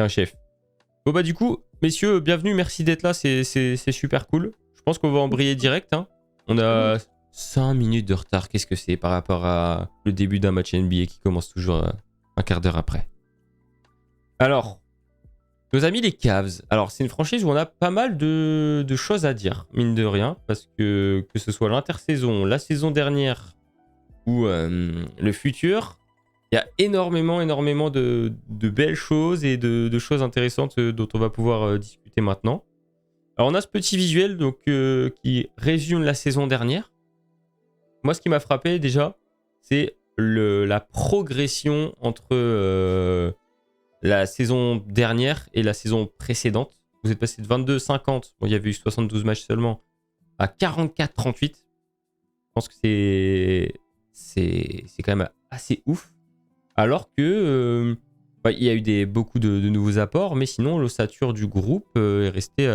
un chef. Bon bah du coup, messieurs, bienvenue, merci d'être là, c'est super cool. Je pense qu'on va embrayer direct. Hein. On a 5 minutes de retard, qu'est-ce que c'est par rapport à le début d'un match NBA qui commence toujours un quart d'heure après. Alors, nos amis les Cavs. Alors c'est une franchise où on a pas mal de choses à dire, mine de rien, parce que ce soit l'intersaison, la saison dernière ou le futur, il y a énormément de belles choses et de choses intéressantes dont on va pouvoir discuter maintenant. Alors on a ce petit visuel donc, qui résume la saison dernière. Moi ce qui m'a frappé déjà, c'est la progression entre la saison dernière et la saison précédente. Vous êtes passé de 22-50, bon, il y avait eu 72 matchs seulement, à 44-38. Je pense que c'est quand même assez ouf. Alors que il y a eu beaucoup de nouveaux apports, mais sinon l'ossature du groupe est restée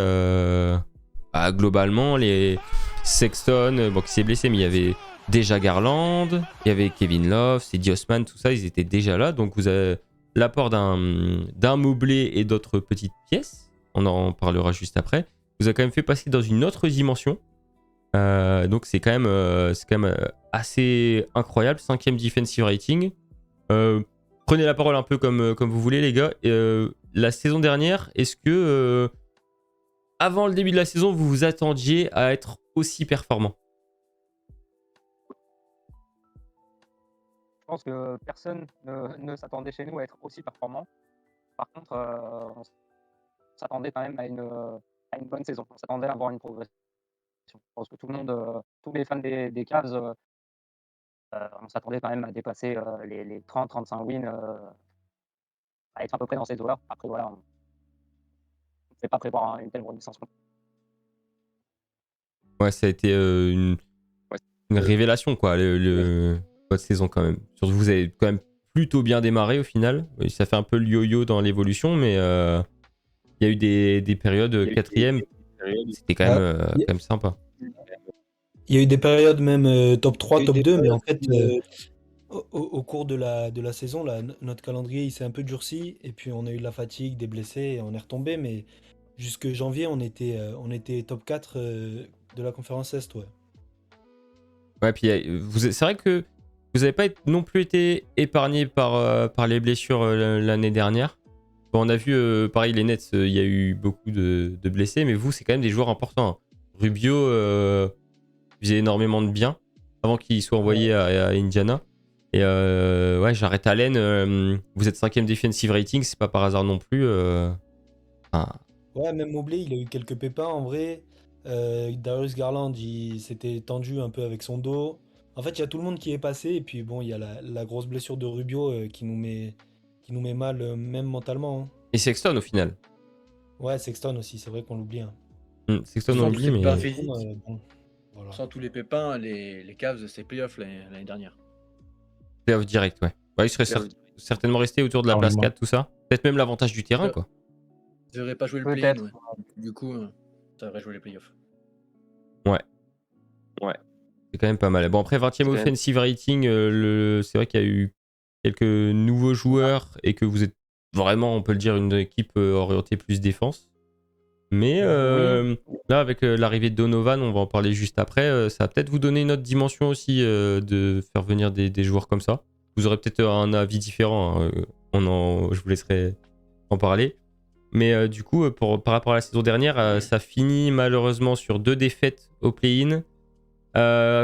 globalement les Sexton, qui s'est blessé, mais il y avait déjà Garland, il y avait Kevin Love, Cedi Osman, tout ça, ils étaient déjà là. Donc vous avez l'apport d'un Mobley et d'autres petites pièces. On en parlera juste après. Vous a quand même fait passer dans une autre dimension. Donc c'est quand même assez incroyable. 5e defensive rating. Prenez la parole un peu comme vous voulez les gars. La saison dernière, est-ce que avant le début de la saison, vous vous attendiez à être aussi performant? Je pense que personne ne s'attendait chez nous à être aussi performant. Par contre, on s'attendait quand même à une bonne saison. On s'attendait à avoir une progression. Je pense que tout le monde, tous les fans des Cavs, on s'attendait quand même à dépasser les 30-35 wins, à être à peu près dans ces eaux-là. Après, voilà, on ne fait pas prévoir une telle renaissance. Ouais, ça a été une révélation, quoi, votre saison quand même. Surtout vous avez quand même plutôt bien démarré au final. Oui, ça fait un peu le yo-yo dans l'évolution, mais il y a eu des périodes 4e. C'était quand même sympa. Il y a eu des périodes même top 3, top 2, mais en fait, au cours de la saison, là, notre calendrier il s'est un peu durci, et puis on a eu de la fatigue, des blessés, et on est retombé, mais jusque janvier, on était top 4 de la conférence Est, ouais. Ouais, puis c'est vrai que vous n'avez pas non plus été épargné par les blessures l'année dernière. Bon, on a vu, pareil, les Nets, il y a eu beaucoup de blessés, mais vous, c'est quand même des joueurs importants. Hein. Rubio faisait énormément de bien avant qu'il soit envoyé à Indiana. Et ouais, Jarrett Allen, vous êtes 5e defensive rating, c'est pas par hasard non plus. Ouais, même Mobley, il a eu quelques pépins en vrai. Darius Garland, il s'était tendu un peu avec son dos. En fait, il y a tout le monde qui est passé, et puis bon, il y a la grosse blessure de Rubio qui nous met mal, même mentalement. Hein. Et Sexton au final. Ouais, Sexton aussi, c'est vrai qu'on l'oublie. Hein. Sexton, on l'oublie, mais. Bon, voilà. Sans tous les pépins, les Cavs, c'est playoff l'année dernière. Playoff direct, ouais. Ouais, il serait certainement resté autour de la place 4, tout ça. Peut-être même l'avantage du terrain, quoi. Ils n'auraient pas joué le play-in, ouais. Du coup, ça aurait joué les playoffs. Ouais. C'est quand même pas mal. Bon, après, 20e offensive rating, c'est vrai qu'il y a eu quelques nouveaux joueurs et que vous êtes vraiment, on peut le dire, une équipe orientée plus défense. Mais là, avec l'arrivée de Donovan, on va en parler juste après, ça va peut-être vous donner une autre dimension aussi de faire venir des joueurs comme ça. Vous aurez peut-être un avis différent. Hein, je vous laisserai en parler. Mais du coup, par rapport à la saison dernière, ça finit malheureusement sur 2 défaites au play-in.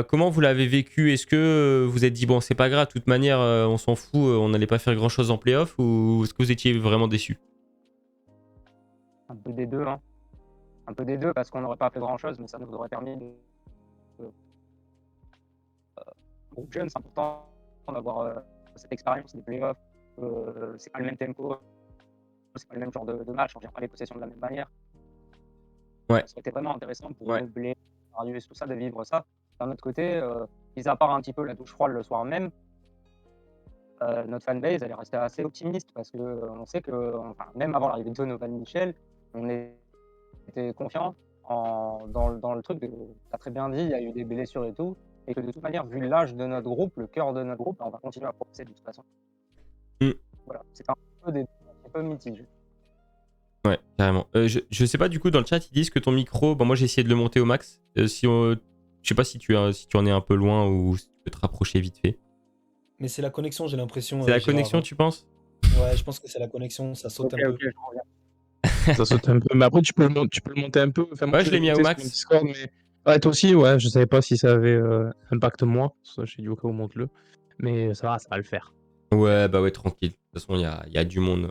Comment vous l'avez vécu? Est-ce que vous êtes dit, bon, c'est pas grave, de toute manière, on s'en fout, on n'allait pas faire grand-chose en play-off, ou est-ce que vous étiez vraiment déçu? Un peu des deux, hein. Un peu des deux, parce qu'on n'aurait pas fait grand-chose, mais ça nous aurait permis aux jeunes, c'est important d'avoir cette expérience des playoffs. C'est pas le même tempo, c'est pas le même genre de match, on gère pas les possessions de la même manière. Ouais. Ça aurait été vraiment intéressant pour Mobley, Marius, tout ça, de vivre ça. D'un autre côté, mis à part un petit peu la douche froide le soir même, notre fanbase, elle est restée assez optimiste parce qu'on sait que, même avant l'arrivée de Donovan Mitchell, on était confiant dans le truc. Tu as très bien dit, il y a eu des blessures et tout, et que de toute manière, vu l'âge de notre groupe, le cœur de notre groupe, on va continuer à progresser de toute façon. Voilà, c'est un peu mitigé. Ouais, carrément. Je sais pas, du coup, dans le chat, ils disent que ton micro, bon, moi j'ai essayé de le monter au max. Je sais pas si tu en es un peu loin ou si tu peux te rapprocher vite fait. Mais c'est la connexion, j'ai l'impression, C'est la Gérard, connexion, hein. tu penses? Ouais, je pense que c'est la connexion, ça saute Ok, un peu. ok, je reviens. Ça saute un peu. Mais après, tu peux le monter un peu. Enfin, moi, Ouais, je je l'ai l'ai mis au monté sur mon max. Discord, mais. Ouais, toi aussi, ouais. Je savais pas si ça avait impact moi. Ça, j'ai dit, au cas où, monte-le. Mais ça va le faire. Ouais, bah ouais, tranquille. De toute façon, il y a du monde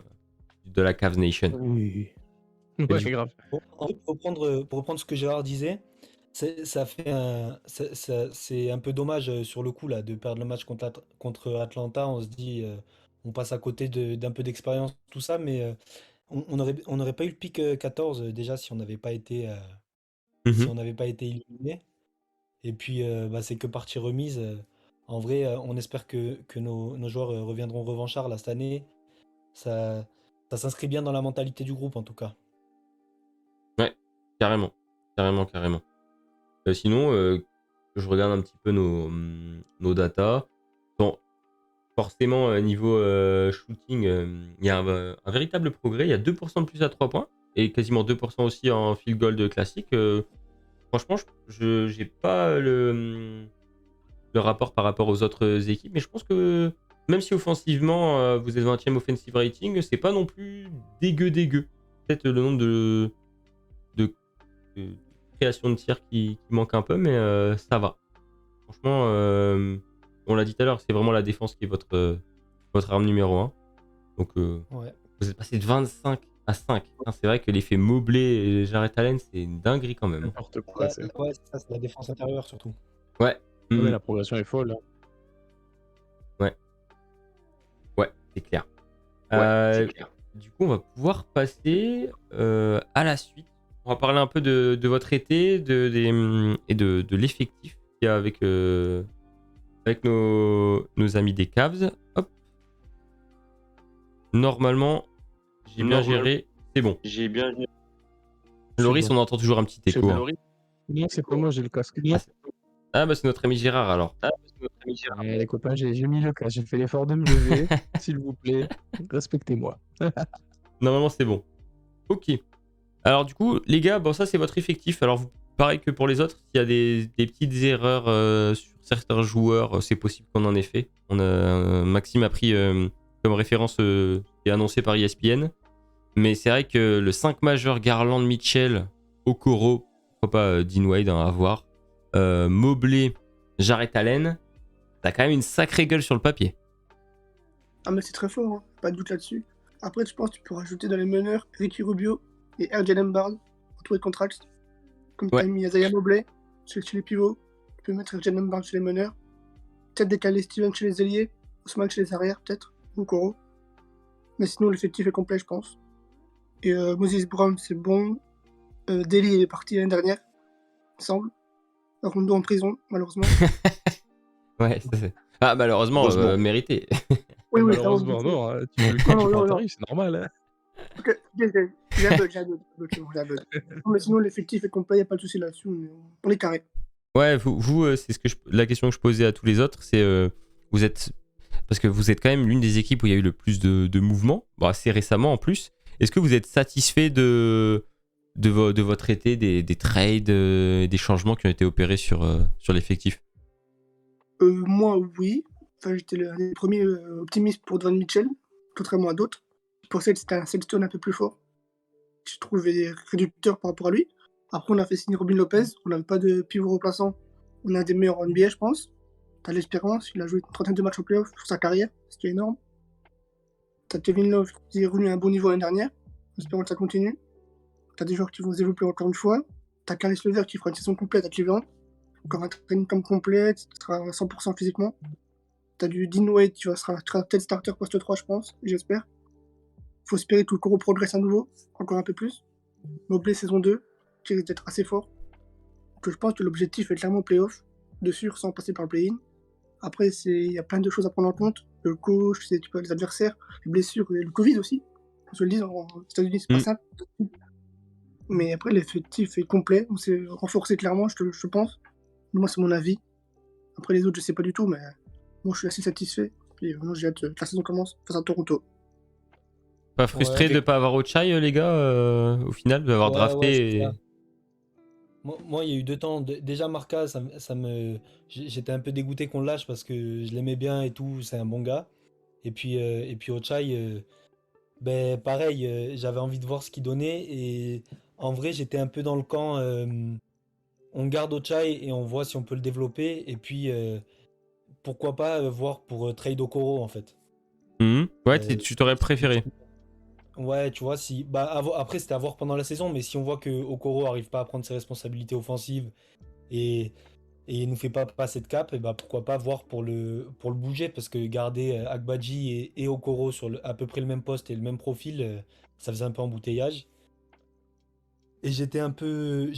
de la Cavs Nation. Oui. Et Ouais, du- grave. En fait, pour reprendre ce que Gérard disait, c'est un peu dommage sur le coup là, de perdre le match contre Atlanta. On se dit, on passe à côté d'un peu d'expérience, tout ça, mais on n'aurait pas eu le pick 14 déjà si on n'avait pas été, si Mhm. on n'avait pas été éliminé. Et puis, bah, c'est que partie remise. En vrai, on espère que nos joueurs reviendront revanchards là, cette année. Ça, ça s'inscrit bien dans la mentalité du groupe en tout cas. Ouais, carrément. Carrément. Sinon, je regarde un petit peu nos datas. Bon, forcément, niveau shooting, il y a un véritable progrès. Il y a 2% de plus à 3 points et quasiment 2% aussi en field goal de classique. Franchement, je j'ai pas le rapport par rapport aux autres équipes, mais je pense que même si offensivement, vous êtes 20e offensive rating, c'est pas non plus dégueu. Peut-être le nombre de, de créations de tirs qui manque un peu, mais ça va. Franchement, on l'a dit tout à l'heure, c'est vraiment la défense qui est votre arme numéro 1. Donc, Ouais. vous êtes passé de 25 à 5. Hein, c'est vrai que l'effet Mobley et Jarrett Allen, c'est une dinguerie quand même. N'importe quoi. Ouais, c'est ça, c'est la défense intérieure surtout. Ouais. Ouais, la progression est folle. Ouais, c'est clair. Du coup, on va pouvoir passer à la suite. On va parler un peu de votre été et de l'effectif qu'il y a avec nos amis des Cavs. Hop. Normalement, j'ai bien géré. C'est bon. Loris, bon. on entend toujours un petit écho. Hein. Non, c'est pas moi, j'ai le casque. Bah c'est notre ami Gérard alors. Les copains, j'ai mis le casque, j'ai fait l'effort de me lever. S'il vous plaît, respectez-moi. Normalement, c'est bon. Ok. Alors du coup, les gars, bon ça c'est votre effectif. Alors pareil que pour les autres, s'il y a des petites erreurs sur certains joueurs, c'est possible qu'on en ait fait. Maxime a pris comme référence qui est annoncé par ESPN. Mais c'est vrai que le 5 majeur Garland, Mitchell, Okoro, pourquoi pas Dean Wade à voir, Mobley, Jarrett Allen, t'as quand même une sacrée gueule sur le papier. Ah mais c'est très fort, hein. Pas de doute là-dessus. Après, je pense que tu peux rajouter dans les meneurs Ricky Rubio et RJ Barnes pour les contracts. Comme tu as mis Isaiah Mobley chez les pivots, tu peux mettre RJ Barnes chez les meneurs. Peut-être décaler Steven chez les ailiers, Ousmane chez les arrières, peut-être, ou Koro. Mais sinon, l'effectif est complet, je pense. Et Moses Brown, c'est bon. Deli est parti l'année dernière, il me semble. Rondo en prison, malheureusement. Ouais, ah, malheureusement, mérité. Oui, malheureusement, non. Tu veux le coach, il t'arrive, c'est normal. Hein. Ok, j'ai un bug. Non, mais sinon, l'effectif est complet, il n'y a pas de souci là-dessus. On est carré. Ouais, vous c'est la question que je posais à tous les autres, c'est vous êtes parce que vous êtes quand même l'une des équipes où il y a eu le plus de mouvements, bon, assez récemment en plus. Est-ce que vous êtes satisfait de votre été, des trades, des changements qui ont été opérés sur l'effectif? Moi, oui. Enfin, j'étais l'un des premiers optimistes pour Donovan Mitchell, contrairement à d'autres. Je pensais que c'était un Selstone un peu plus fort. Je trouvais réducteur par rapport à lui. Après, on a fait signer Robin Lopez. On n'avait pas de pivot remplaçant. On a des meilleurs en NBA, je pense. T'as l'espérance. Il a joué une trentaine de matchs en playoff sur sa carrière, ce qui est énorme. T'as Kevin Love qui est revenu à un bon niveau l'année dernière. J'espère que ça continue. T'as des joueurs qui vont se développer encore une fois. T'as Caris LeVert qui fera une saison complète à Cleveland. Encore un training camp complet, tu seras à 100% physiquement. T'as du Dean Wade qui sera peut-être starter poste 3, je pense, j'espère. Faut espérer que le Koro progresse à nouveau, encore un peu plus. Mobley saison 2, qui risque d'être assez fort. Donc je pense que l'objectif est clairement playoff, de sûr, sans passer par le play-in. Après, il y a plein de choses à prendre en compte. Le coach, les adversaires, les blessures, et le Covid aussi. On se le dit, aux États-Unis, c'est pas simple. Mais après, l'effectif est complet. On s'est renforcé clairement, je pense. Moi, c'est mon avis. Après, les autres, je sais pas du tout, mais moi, je suis assez satisfait. Et vraiment, j'ai hâte que la saison commence face à Toronto. Pas frustré de pas avoir Ochai, les gars, au final, d'avoir Ouais, drafté ouais, c'est et... ça. Moi, il y a eu 2 temps. Déjà, Marca, j'étais un peu dégoûté qu'on le lâche parce que je l'aimais bien et tout, c'est un bon gars. Et puis Ochai, ben, pareil, j'avais envie de voir ce qu'il donnait. Et en vrai, j'étais un peu dans le camp, on garde Ochai et on voit si on peut le développer. Et puis, pourquoi pas voir pour trade Okoro, en fait. Ouais, Euh, tu t'aurais préféré. Ouais, tu vois, si. Bah, après, c'était à voir pendant la saison, mais si on voit que Okoro arrive pas à prendre ses responsabilités offensives et, et il nous fait pas passer de cap, et bah pourquoi pas voir pour le bouger, parce que garder Agbaji et Okoro sur à peu près le même poste et le même profil, ça faisait un peu embouteillage. Et j'étais un peu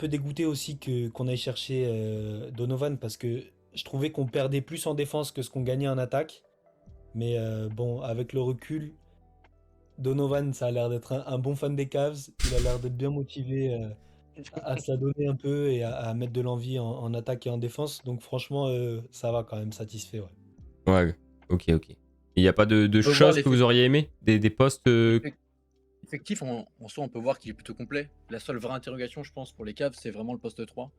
dégoûté aussi qu'on aille chercher Donovan, parce que je trouvais qu'on perdait plus en défense que ce qu'on gagnait en attaque. Mais bon, avec le recul, Donovan, ça a l'air d'être un bon fan des Cavs. Il a l'air d'être bien motivé à s'adonner un peu et à mettre de l'envie en attaque et en défense. Donc franchement, ça va quand même, satisfait. Ouais. Ouais, ok. Il n'y a pas de On peut voir choses que vous auriez aimé? Des postes... l'effectif, en soi, on peut voir qu'il est plutôt complet. La seule vraie interrogation, je pense, pour les Cavs, c'est vraiment le poste 3.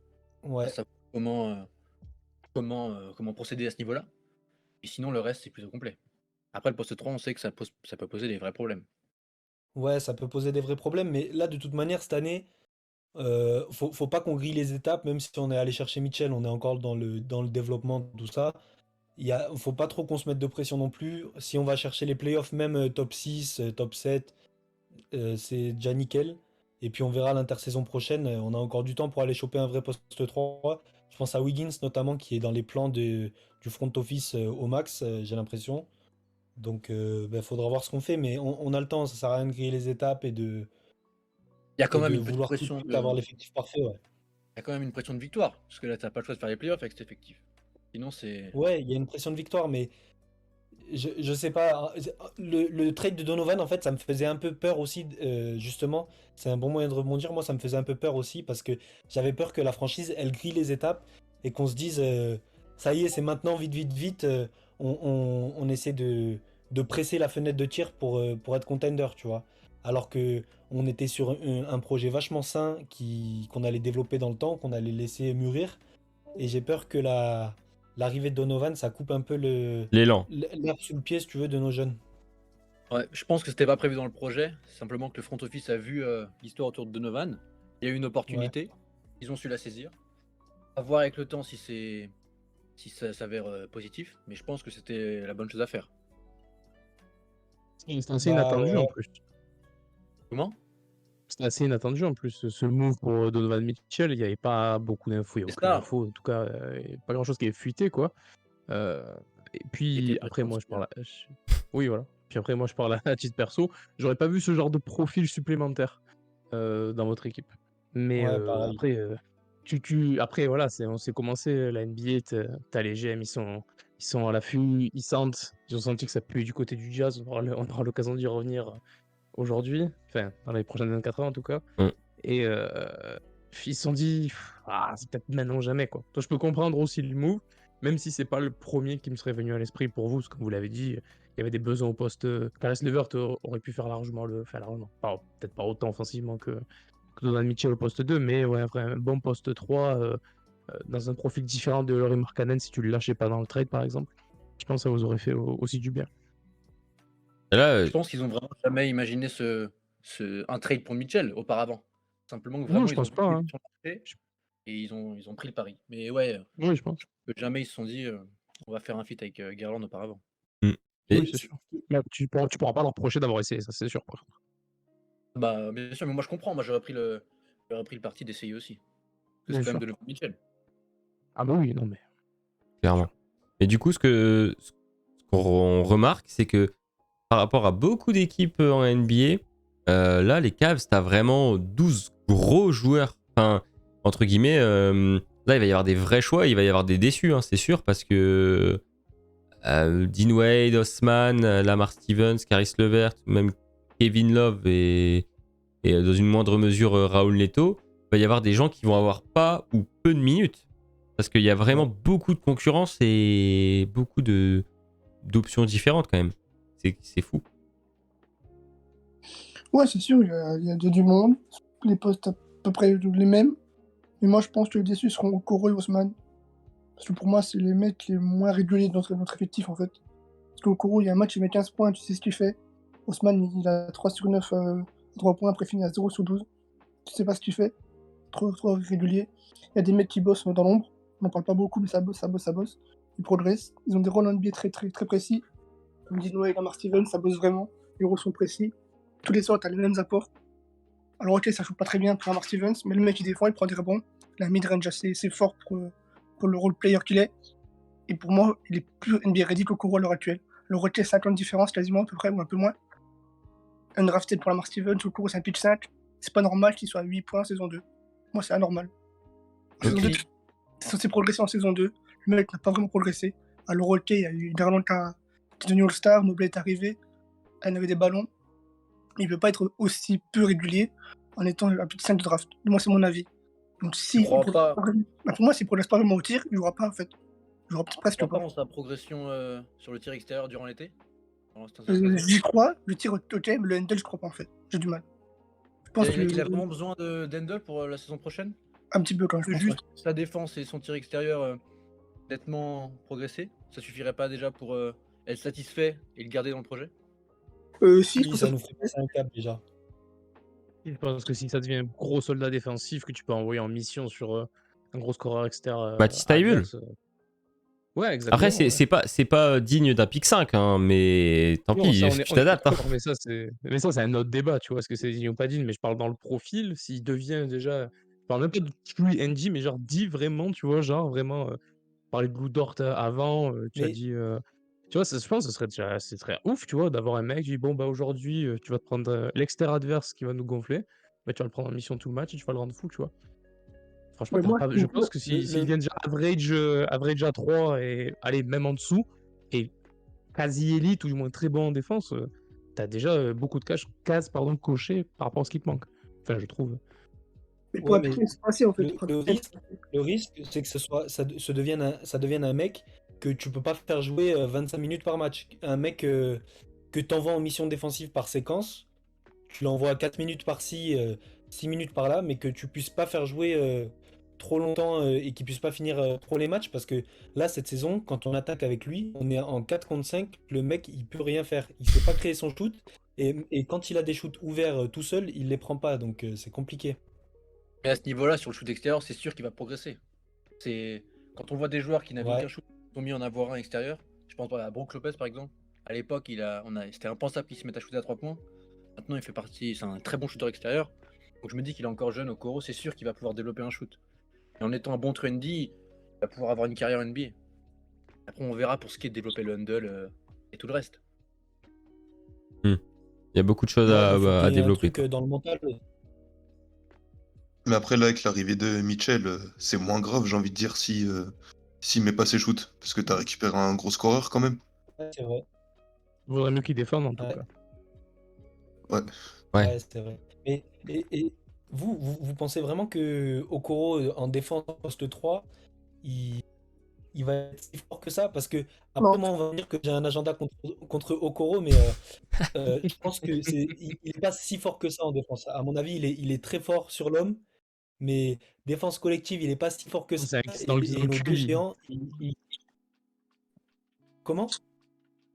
À Ouais, savoir comment procéder à ce niveau-là. Et sinon, le reste, c'est plutôt complet. Après, le poste 3, on sait que ça peut poser des vrais problèmes. ouais, ça peut poser des vrais problèmes. Mais là, de toute manière, cette année, faut pas qu'on grille les étapes, même si on est allé chercher Mitchell, on est encore dans le développement, tout ça. Faut pas trop qu'on se mette de pression non plus. Si on va chercher les playoffs, même top 6, top 7, c'est déjà nickel. Et puis on verra l'intersaison prochaine. On a encore du temps pour aller choper un vrai poste 3. Je pense à Wiggins notamment, qui est dans les plans du front office au max, j'ai l'impression. Donc faudra voir ce qu'on fait. Mais on a le temps, ça sert à rien de griller les étapes Il y a quand et même de une petite vouloir tout de pression suite avoir l'effectif parfait. Ouais. Il y a quand même une pression de victoire, parce que là, t'as pas le choix de faire les playoffs avec cet effectif. Sinon, c'est. Ouais, il y a une pression de victoire, mais je sais pas. Le trade de Donovan, en fait, ça me faisait un peu peur aussi, justement. C'est un bon moyen de rebondir. Moi, ça me faisait un peu peur aussi parce que j'avais peur que la franchise, elle grille les étapes et qu'on se dise, ça y est, c'est maintenant, vite, vite, vite. On essaie de presser la fenêtre de tir pour être contender, tu vois. Alors que on était sur un projet vachement sain qu'on allait développer dans le temps, qu'on allait laisser mûrir. Et j'ai peur que l'arrivée de Donovan, ça coupe un peu L'élan. l'herbe sous le pied, si tu veux, de nos jeunes. Ouais, je pense que c'était pas prévu dans le projet, c'est simplement que le front office a vu l'histoire autour de Donovan. Il y a eu une Ouais. opportunité, ils ont su la saisir. À voir avec le temps si ça s'avère positif, mais je pense que c'était la bonne chose à faire. C'est assez Bah inattendu en ouais, plus. Comment? C'était assez inattendu en plus. Ce move pour Donovan Mitchell, il n'y avait pas beaucoup d'infos, il n'y a C'est aucune ça. info. En tout cas, pas grand chose qui est fuité, quoi. Euh, et puis Était après, moi, aussi, je parle Oui, voilà. Puis après, moi, je parle à titre perso. J'aurais pas vu ce genre de profil supplémentaire dans votre équipe. Mais ouais, pareil. après, après, voilà, on s'est commencé la NBA, t'as les GM, ils sont à l'affût, ils ont senti que ça puait du côté du Jazz. On aura l'occasion d'y revenir aujourd'hui, enfin, dans les prochaines 24 heures en tout cas. Et ils se sont dit, ah, c'est peut-être maintenant ou jamais, quoi. Donc je peux comprendre aussi le move, même si c'est pas le premier qui me serait venu à l'esprit pour vous, parce que comme vous l'avez dit, il y avait des besoins au poste. Caris LeVert aurait pu faire largement peut-être pas autant offensivement que Donovan Mitchell au poste 2, mais ouais, un bon poste 3 dans un profil différent de Lauri Markkanen si tu le lâchais pas dans le trade par exemple. Je pense que ça vous aurait fait aussi du bien. Et là, Je pense qu'ils ont vraiment jamais imaginé un trade pour Mitchell auparavant. Simplement que Non, vraiment je ils ont pense vu pas. Hein. l'évolution du marché et ils ont pris le pari. Mais ouais, Oui, je pense. que jamais ils se sont dit on va faire un feat avec Garland auparavant. Oui, et- c'est sûr. Mais tu pourras pas leur reprocher d'avoir essayé, ça c'est sûr. Par contre. Bah bien sûr, mais moi je comprends, moi j'aurais pris le parti d'essayer aussi. Parce que Bien c'est quand même sûr. de Donovan Mitchell. Ah bah oui, non mais. clairement. Et du coup, ce qu'on remarque, c'est que par rapport à beaucoup d'équipes en NBA, là, les Cavs, t'as vraiment 12 gros joueurs. Enfin, entre guillemets, là, il va y avoir des vrais choix, il va y avoir des déçus, hein, c'est sûr, parce que Dean Wade, Osman, Lamar Stevens, Caris LeVert, même Kevin Love et dans une moindre mesure Raoul Neto, il va y avoir des gens qui vont avoir pas ou peu de minutes. Parce qu'il y a vraiment beaucoup de concurrence et beaucoup d'options différentes quand même. C'est fou. Ouais, c'est sûr, il y a du monde. Les postes à peu près les mêmes. Mais moi, je pense que les déçus seront Okoro et Haussmann. Parce que pour moi, c'est les mecs les moins réguliers de notre effectif, en fait. Parce qu'Okoro, il y a un match, il met 15 points, tu sais ce qu'il fait. Haussmann, il a 3 sur 9, 3 points, après il finit à 0 sur 12. Tu sais pas ce qu'il fait. Trop régulier. Il y a des mecs qui bossent dans l'ombre. On n'en parle pas beaucoup, mais ça bosse. Ils progressent. Ils ont des rôles en NBA très précis. Comme dit Noé et Lamar Stevens, ça bosse vraiment. Les rôles sont précis. Tous les soirs, tu as les mêmes apports. Alors, ok, ça joue pas très bien pour Lamar Stevens, mais le mec, il défend, il prend des rebonds. Il a un mid-range assez fort pour le role player qu'il est. Et pour moi, il est plus NBA ready qu'Okoro à l'heure actuelle. Le retrait 50 différences quasiment, à peu près, ou un peu moins. Undrafted pour Lamar Stevens, Okoro, c'est un pitch 5. C'est pas normal qu'il soit à 8 points en saison 2. Moi, c'est anormal. Saison Ok. 2, c'est censé progresser en saison 2. Le mec n'a pas vraiment progressé. Alors, ok, il y a eu dernièrement qu'un qui est devenu All-Star, Mobley est arrivé, elle avait des ballons. Il ne peut pas être aussi peu régulier en étant un pitch 5 de draft. Moi, c'est mon avis. Donc, si crois il pas- pour moi, s'il ne progresse pas vraiment au tir, il ne jouera pas, en fait. Il jouera Tu presque crois pas. pas en sa progression sur le tir extérieur durant l'été? Pendant cette saison? J'y crois, le tir ok, mais le handle, je crois pas, en fait. J'ai du mal. Je pense Il a que vraiment besoin d'Hendel pour la saison prochaine? un petit peu quand même, je Que pense. juste sa défense et son tir extérieur nettement progresser, ça suffirait pas déjà pour être satisfait et le garder dans le projet? Si, je Si, pense ça que nous fait passer un cap déjà. Je pense que si ça devient un gros soldat défensif que tu peux envoyer en mission sur un gros scoreur externe Baptiste Taïbul. adverse. Ouais, exactement. Après, c'est pas digne d'un pick 5, hein, mais tant Non, pis, ça, tu t'adaptes. Hein. d'accord, mais ça, c'est un autre débat, tu vois, ce que c'est digne ou pas digne, mais je parle dans le profil, s'il devient déjà. Je parle même pas de true NG, mais genre dit vraiment, tu vois, genre vraiment. Parler de Lou Dort avant, tu as Mais dit. Tu vois, je pense que ce serait ouf, tu vois, d'avoir un mec qui dit bon, bah aujourd'hui, tu vas te prendre l'extérieur adverse qui va nous gonfler, bah, tu vas le prendre en mission tout le match et tu vas le rendre fou, tu vois. Franchement, mais moi, je pense que le, s'il le- vient déjà average à 3 et aller même en dessous, et quasi élite ou du moins très bon en défense, t'as déjà beaucoup de cases pardon, cochées par rapport à ce qui te manque. Enfin, je trouve. mais pour ouais, un mais pick, c'est passé, en fait. le, le risque, le risque, c'est que ça devienne un mec que tu peux pas faire jouer 25 minutes par match. Un mec que t'envoies en mission défensive par séquence, tu l'envoies 4 minutes par-ci, 6 minutes par-là, mais que tu puisses pas faire jouer trop longtemps et qu'il puisse pas finir trop les matchs, parce que là, cette saison, quand on attaque avec lui, on est en 4 contre 5, le mec, il peut rien faire. Il sait pas créer son shoot, et quand il a des shoots ouverts tout seul, il les prend pas, donc c'est compliqué. Mais à ce niveau-là, sur le shoot extérieur, c'est sûr qu'il va progresser. C'est quand on voit des joueurs qui n'avaient Ouais. aucun shoot, qui ont mis en avoir un extérieur. Je pense à Brook Lopez par exemple. À l'époque, c'était impensable qu'il se mette à shooter à 3 points. Maintenant, il fait partie, c'est un très bon shooter extérieur. Donc je me dis qu'il est encore jeune au Coro, c'est sûr qu'il va pouvoir développer un shoot. Et en étant un bon trendy, il va pouvoir avoir une carrière NBA. Après, on verra pour ce qui est de développer le handle et tout le reste. Il y a beaucoup de choses Ouais, il faut à qu'il y ait un développer. truc dans le mental. Mais après, là, avec l'arrivée de Mitchell, c'est moins grave, j'ai envie de dire, s'il met pas ses shoots. Parce que t'as récupéré un gros scoreur quand même. Ouais, c'est vrai. Il vaudrait mieux qu'il défende en tout Ouais. cas. Ouais. Ouais, c'est vrai. Et vous pensez vraiment que Okoro en défense poste 3, il, il va être si fort que ça? Parce que après, Non. moi, on va me dire que j'ai un agenda contre Okoro, mais je pense que il est pas si fort que ça en défense. À mon avis, il est très fort sur l'homme, mais défense collective, il est pas si fort que ça. C'est dans le Et nos deux QI. géants, comment?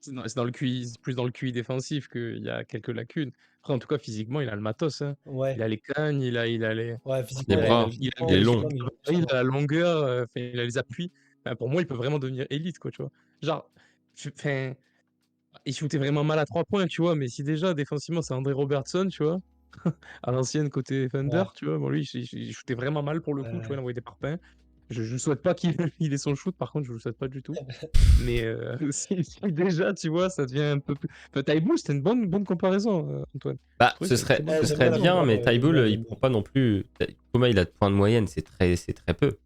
C'est dans le QI, c'est plus dans le QI défensif qu'il y a quelques lacunes. Après, en tout cas, physiquement, il a le matos. Hein. Ouais, Il a les cannes, il a les, ouais, Les physiquement, bras, il a il est le long. gabarit, il a la longueur, enfin, il a les appuis. Enfin, pour moi, il peut vraiment devenir élite, quoi, tu vois. Genre, enfin, il shootait vraiment mal à 3 points, tu vois, mais si déjà, défensivement, c'est André Robertson, tu vois, à l'ancienne côté Thunder, ouais. tu vois, bon, lui, il shootait vraiment mal pour le coup, tu vois, il Ouais. envoyait des parpaings. Je ne souhaite pas qu'il il ait son shoot, par contre, je ne le souhaite pas du tout. Mais si déjà, tu vois, ça devient un peu plus. Enfin, Taibo, c'était une bonne comparaison, Antoine. Je Bah, trouvais ce que c'était une très bonne serait, ce J'aime serait bien la comparaison. bien, mais comparaison, Tybull, il j'aime prend bien. pas non plus. Comment il a de points de moyenne, c'est très peu.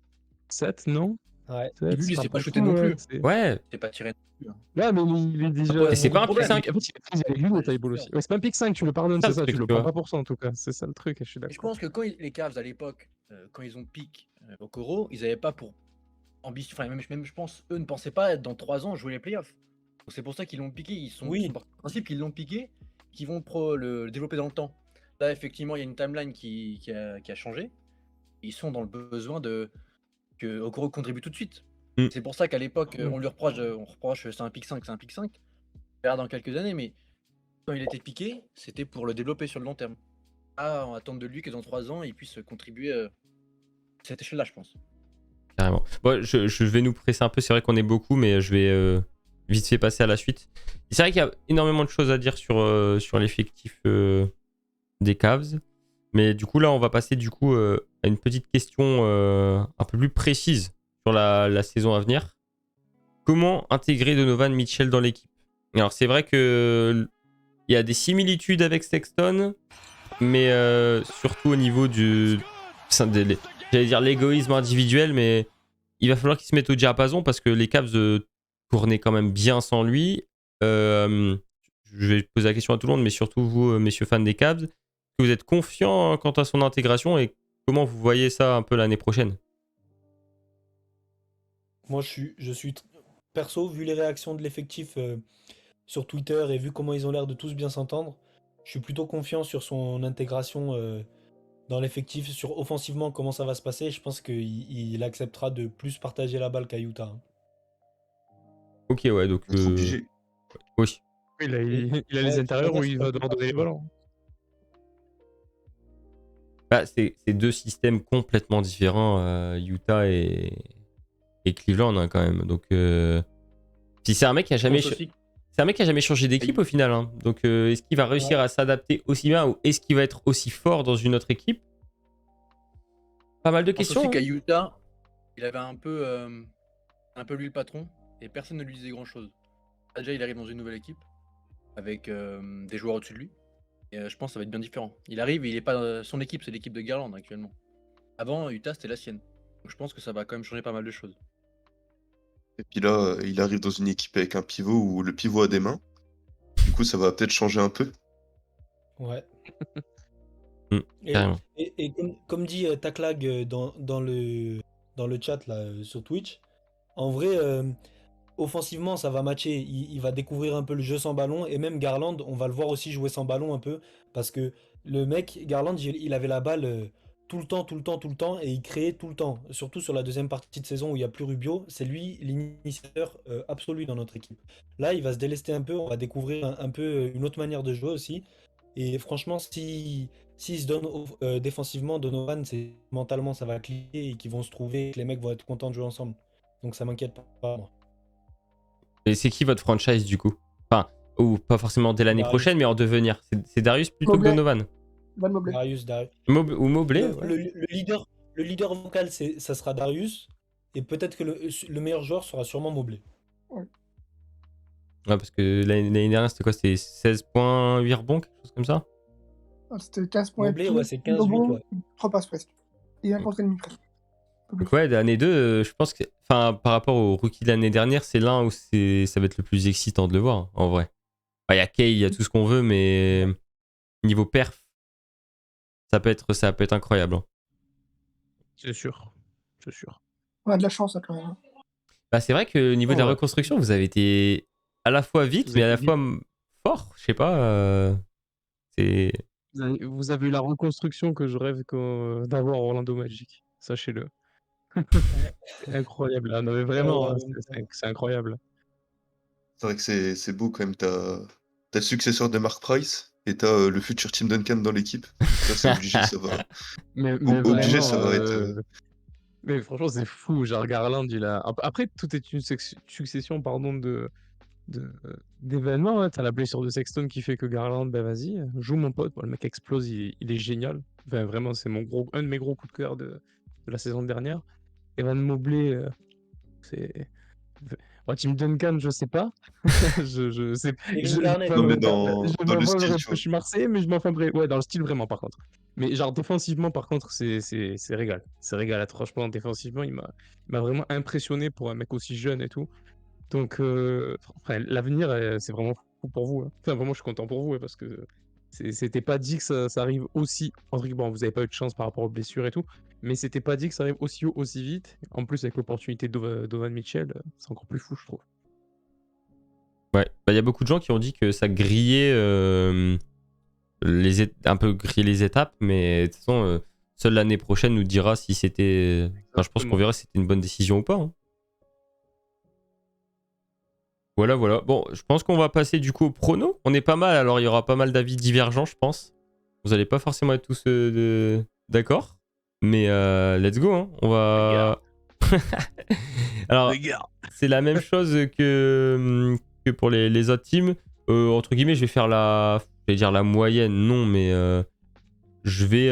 7, non? Ouais. 7, Lui, ça c'est pas fait shooté beaucoup, non plus. Ouais, C'est pas tiré non plus. Hein. Ouais, mais il est déjà. et c'est beaucoup pas de un pick problèmes. 5. En fait, il est très aigu, le Taibo aussi. Ouais, c'est pas un pick 5, tu le pardonnes, C'est ça c'est le ça, tu truc, le tu prends vois. pas pour ça en tout cas. C'est ça le truc, et je suis Et je d'accord. pense que quand les Cavs à l'époque, quand ils ont pick au Coro, ils n'avaient pas pour ambition, enfin même je pense, eux ne pensaient pas être dans 3 ans jouer les playoffs. Donc c'est pour ça qu'ils l'ont piqué, ils sont Oui, partis du principe qu'ils l'ont piqué, qu'ils vont le développer dans le temps. Là, effectivement, il y a une timeline qui a changé. Ils sont dans le besoin que Okoro contribue tout de suite. Mm. C'est pour ça qu'à l'époque, on lui reproche c'est un pick 5, c'est un pick 5. On verra dans quelques années, mais quand il était piqué, c'était pour le développer sur le long terme. Ah, on attend de lui que dans 3 ans, il puisse contribuer à cette échelle-là, je pense. Carrément. Bon, je vais nous presser un peu, c'est vrai qu'on est beaucoup, mais je vais vite fait passer à la suite. C'est vrai qu'il y a énormément de choses à dire sur l'effectif des Cavs. Mais du coup, là, on va passer du coup à une petite question un peu plus précise sur la saison à venir. Comment intégrer Donovan Mitchell dans l'équipe? Alors, c'est vrai que il y a des similitudes avec Sexton, mais surtout au niveau j'allais dire l'égoïsme individuel, mais il va falloir qu'il se mette au diapason parce que les Cavs tournaient quand même bien sans lui. Je vais poser la question à tout le monde, mais surtout vous, messieurs fans des Cavs. Vous êtes confiant quant à son intégration et comment vous voyez ça un peu l'année prochaine? Moi, perso, vu les réactions de l'effectif sur Twitter et vu comment ils ont l'air de tous bien s'entendre, je suis plutôt confiant sur son intégration dans l'effectif, sur offensivement comment ça va se passer. Je pense qu'il acceptera de plus partager la balle qu'à Utah, hein. Ok, ouais, donc. Être obligé. Oui. Il a Ouais, les intérieurs où c'est il pas va plus devoir donner les ballons. Bah, c'est deux systèmes complètement différents, Utah et Cleveland, hein, quand même. Donc. Puis c'est un mec qui a Je jamais. pense aussi. C'est un mec qui a jamais changé d'équipe au final, hein. Donc est-ce qu'il va réussir à s'adapter aussi bien ou est-ce qu'il va être aussi fort dans une autre équipe? Pas mal de Je pense questions. aussi qu'à Hein. Utah, il avait un peu lui le patron et personne ne lui disait grand-chose. Déjà, il arrive dans une nouvelle équipe avec des joueurs au-dessus de lui. Et je pense que ça va être bien différent. Il arrive et il est pas son équipe, c'est l'équipe de Garland actuellement. Avant, Utah, c'était la sienne. Donc je pense que ça va quand même changer pas mal de choses. Et puis là, il arrive dans une équipe avec un pivot où le pivot a des mains. Du coup, ça va peut-être changer un peu. Ouais. Mm, carrément. Et comme dit Taklag dans le chat là, sur Twitch, en vrai, offensivement, ça va matcher. Il va découvrir un peu le jeu sans ballon. Et même Garland, on va le voir aussi jouer sans ballon un peu. Parce que le mec, Garland, il avait la balle tout le temps, tout le temps, tout le temps. Et il créait tout le temps. Surtout sur la deuxième partie de saison où il n'y a plus Rubio. C'est lui l'initiateur absolu dans notre équipe. Là, il va se délester un peu. On va découvrir un peu une autre manière de jouer aussi. Et franchement, s'il se donne défensivement, Donovan, mentalement, ça va cliquer et qu'ils vont se trouver et que les mecs vont être contents de jouer ensemble. Donc ça m'inquiète pas, moi. Et c'est qui votre franchise du coup? Enfin, ou pas forcément dès l'année Darius. prochaine, mais en devenir. C'est Darius plutôt que Mobley. Donovan. Van Mobley. Darius. Ou Mobley. Le, Ouais. le leader vocal, ça sera Darius. Et peut-être que le meilleur joueur sera sûrement Mobley. Ouais, parce que l'année dernière, c'était quoi? C'était 16,8 rebonds, quelque chose comme ça? Ah, c'était 15 points. Mobley, ouais, c'est 15-8, rebonds, ouais. 3 passes presque. Et un contre ennemi presque. Un peu plus. Donc ouais, l'année 2, je pense que... Enfin, par rapport au rookie de l'année dernière, c'est l'un où ça va être le plus excitant de le voir, en vrai. Enfin, il y a Kay, il y a tout ce qu'on veut, mais niveau perf, ça peut être incroyable. Hein. C'est sûr. C'est sûr. On a de la chance, hein, quand même. Bah, c'est vrai que au niveau de la Ouais. reconstruction, vous avez été à la fois vite, Vous mais à avez la été fois fort. Je sais pas. C'est... Vous avez eu la reconstruction que je rêve d'avoir Orlando Magic. Sachez-le. Incroyable. Ah, non, mais vraiment, hein, c'est incroyable. C'est vrai que c'est beau quand même. T'as le successeur de Mark Price et t'as le futur Tim Duncan dans l'équipe. Ça, c'est obligé, ça va. Mais Obligé, vraiment, ça va être. mais franchement, c'est fou. Genre, Garland, il a. Après, tout est une succession, pardon, d'événements. Hein. T'as la blessure de Sexton qui fait que Garland, ben vas-y, joue mon pote. Bon, le mec explose, il est génial. Enfin, vraiment, c'est un de mes gros coups de cœur de la saison dernière. Evan Mobley, c'est. Bon, Tim Duncan, je sais pas. je sais. Kevin Garnett. Non, mais Je dans le m'en style, voudrais, tu vois. je suis Marseillais, mais je m'en feindrais. Ouais, dans le style, vraiment, par contre. Mais genre, défensivement, par contre, c'est régal. C'est régal. Franchement, défensivement, il m'a vraiment impressionné pour un mec aussi jeune et tout. Donc, enfin, l'avenir, c'est vraiment fou pour vous. Hein. Enfin, vraiment, je suis content pour vous, hein, parce que c'était pas dit que ça arrive aussi. Bon, vous avez pas eu de chance par rapport aux blessures et tout, mais c'était pas dit que ça arrive aussi haut, aussi vite. En plus, avec l'opportunité de Donovan Mitchell, c'est encore plus fou, je trouve. Ouais, bah, y a beaucoup de gens qui ont dit que ça grillait un peu griller les étapes, mais de toute façon, seule l'année prochaine nous dira si c'était. Enfin, je pense qu'on verra si c'était une bonne décision ou pas. Hein. Voilà, voilà. Bon, je pense qu'on va passer du coup au prono. On est pas mal, alors il y aura pas mal d'avis divergents, je pense. Vous allez pas forcément être tous d'accord, mais let's go. Hein. On va. Alors, c'est la même chose que pour les autres teams. Entre guillemets, je vais faire je vais dire la moyenne, non, mais je vais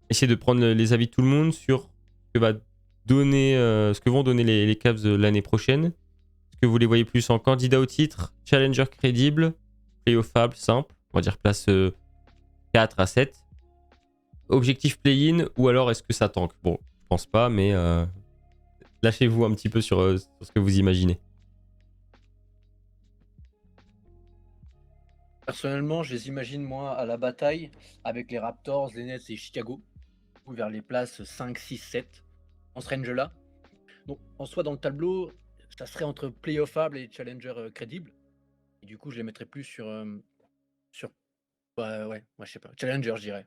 essayer de prendre les avis de tout le monde sur ce que vont donner les Cavs l'année prochaine. Est-ce que vous les voyez plus en candidat au titre, challenger crédible, playoffable, simple, on va dire place 4 à 7, objectif play-in, ou alors est-ce que ça tank? Bon, je pense pas, mais lâchez-vous un petit peu sur ce que vous imaginez. Personnellement, je les imagine, moi, à la bataille avec les Raptors, les Nets et Chicago, vers les places 5, 6, 7, en ce range-là. Donc, en soi, dans le tableau, ça serait entre playoffable et challenger crédible. Et du coup, je les mettrais plus sur. Ouais, moi, je sais pas. Challenger, je dirais.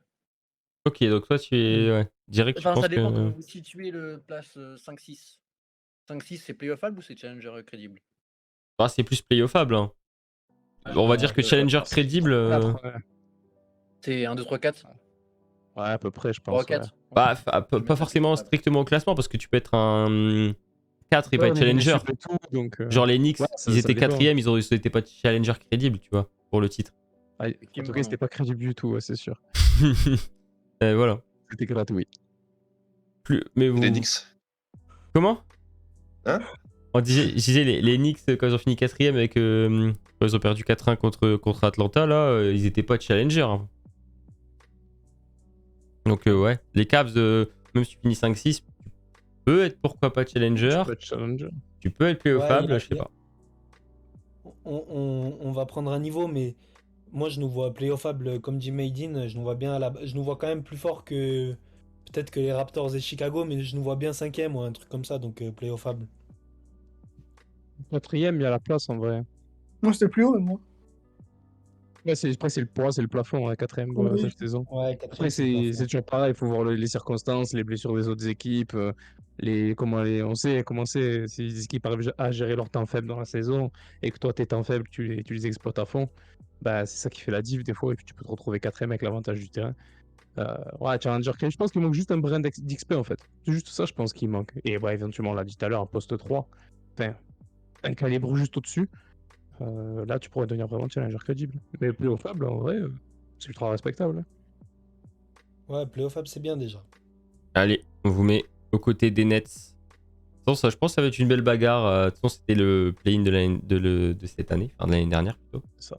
Ok, donc toi, tu dirais que tu Enfin, penses ça dépend que... comment vous situez le place 5-6. 5-6, c'est playoffable ou c'est challenger crédible? Ah, c'est plus playoffable. Hein. On va dire que challenger crédible... C'est 1, 2, 3, 4 Ouais, à peu près, je 3, pense. 4 Bah, pas forcément strictement au classement, parce que tu peux être un 4 et pas être challenger. Genre les Knicks, ils étaient 4ème, ils étaient pas challenger crédible, tu vois, pour le titre. En tout cas, c'était pas crédible du tout, c'est sûr. Voilà. C'était gratuit. Mais vous... Les Knicks. Comment? Hein? Je disais les Knicks, quand ils ont fini 4ème avec... quand ils ont perdu 4-1 contre Atlanta, là, ils étaient pas challenger. Hein. Donc ouais, les Cavs, même si tu finis 5-6, tu peux être pourquoi pas challenger. Tu peux être playoffable, je sais pas. On va prendre un niveau, mais moi je nous vois playoffable comme dit Made in, je nous vois bien je nous vois quand même plus fort que peut-être que les Raptors et Chicago, mais je nous vois bien 5ème ou un truc comme ça, donc playoffable. 4ème, il y a la place en vrai. Moi, c'était plus haut, moi. Ouais, après, c'est le plafond, 4ème Oui. cette saison. Ouais, Après, 4ème, c'est le c'est plafond. toujours pareil, il faut voir les circonstances, les blessures des autres équipes, on sait comment c'est, si les équipes arrivent à gérer leur temps faible dans la saison, et que toi, tes temps faibles, tu les exploites à fond, bah, c'est ça qui fait la diff des fois, et puis tu peux te retrouver 4ème avec l'avantage du terrain. Ouais, Challenger, je pense qu'il manque juste un brin d'XP en fait. C'est juste ça, je pense qu'il manque. Et bah, éventuellement, on l'a dit tout à l'heure, un poste 3, enfin, un calibre juste au-dessus. Là, tu pourrais devenir vraiment challenger crédible. Mais playoffable, en vrai, c'est ultra respectable. Ouais, playoffable, c'est bien déjà. Allez, on vous met aux côtés des Nets. Ça, je pense que ça va être une belle bagarre. De toute façon, c'était le play-in de cette année, enfin de l'année dernière plutôt. C'est ça.